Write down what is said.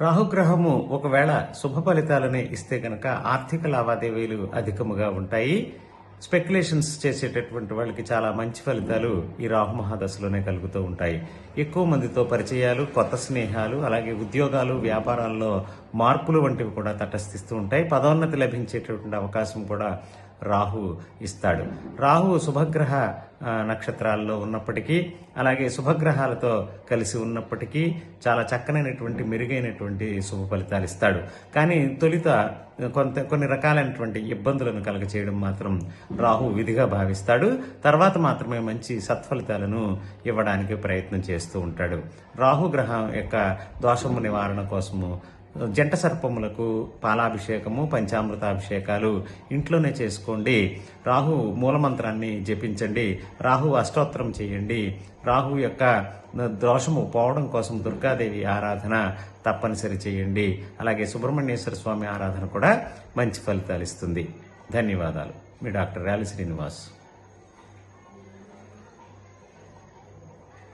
రాహుగ్రహము ఒకవేళ శుభ ఫలితాలని ఇస్తే కనుక ఆర్థిక లావాదేవీలు అధికముగా ఉంటాయి. స్పెక్యులేషన్స్ చేసేటటువంటి వాళ్ళకి చాలా మంచి ఫలితాలు ఈ రాహు మహాదశలోనే కలుగుతూ ఉంటాయి. ఎక్కువ మందితో పరిచయాలు, కొత్త స్నేహాలు, అలాగే ఉద్యోగాలు, వ్యాపారాల్లో మార్పులు వంటివి కూడా తటస్థిస్తూ ఉంటాయి. పదోన్నతి లభించేటటువంటి అవకాశం కూడా రాహు ఇస్తాడు. రాహు శుభగ్రహ నక్షత్రాల్లో ఉన్నప్పటికీ, అలాగే శుభగ్రహాలతో కలిసి ఉన్నప్పటికీ చాలా చక్కనైనటువంటి మెరుగైనటువంటి శుభ ఫలితాలు ఇస్తాడు. కానీ తొలిత కొన్ని రకాలైనటువంటి ఇబ్బందులను కలగచేయడం మాత్రం రాహు విధిగా భావిస్తాడు. తర్వాత మాత్రమే మంచి సత్ఫలితాలను ఇవ్వడానికి ప్రయత్నం చేస్తూ ఉంటాడు. రాహు గ్రహం యొక్క దోషము నివారణ కోసము జంట సర్పములకు పాలాభిషేకము, పంచామృతాభిషేకాలు ఇంట్లోనే చేసుకోండి. రాహు మూలమంత్రాన్ని జపించండి. రాహు అష్టోత్తరం చేయండి. రాహు యొక్క దోషము పోవడం కోసం దుర్గాదేవి ఆరాధన తప్పనిసరి చేయండి. అలాగే సుబ్రహ్మణ్యేశ్వర స్వామి ఆరాధన కూడా మంచి ఫలితాలు ఇస్తుంది. ధన్యవాదాలు. మీ డాక్టర్ ర్యాలి శ్రీనివాస్.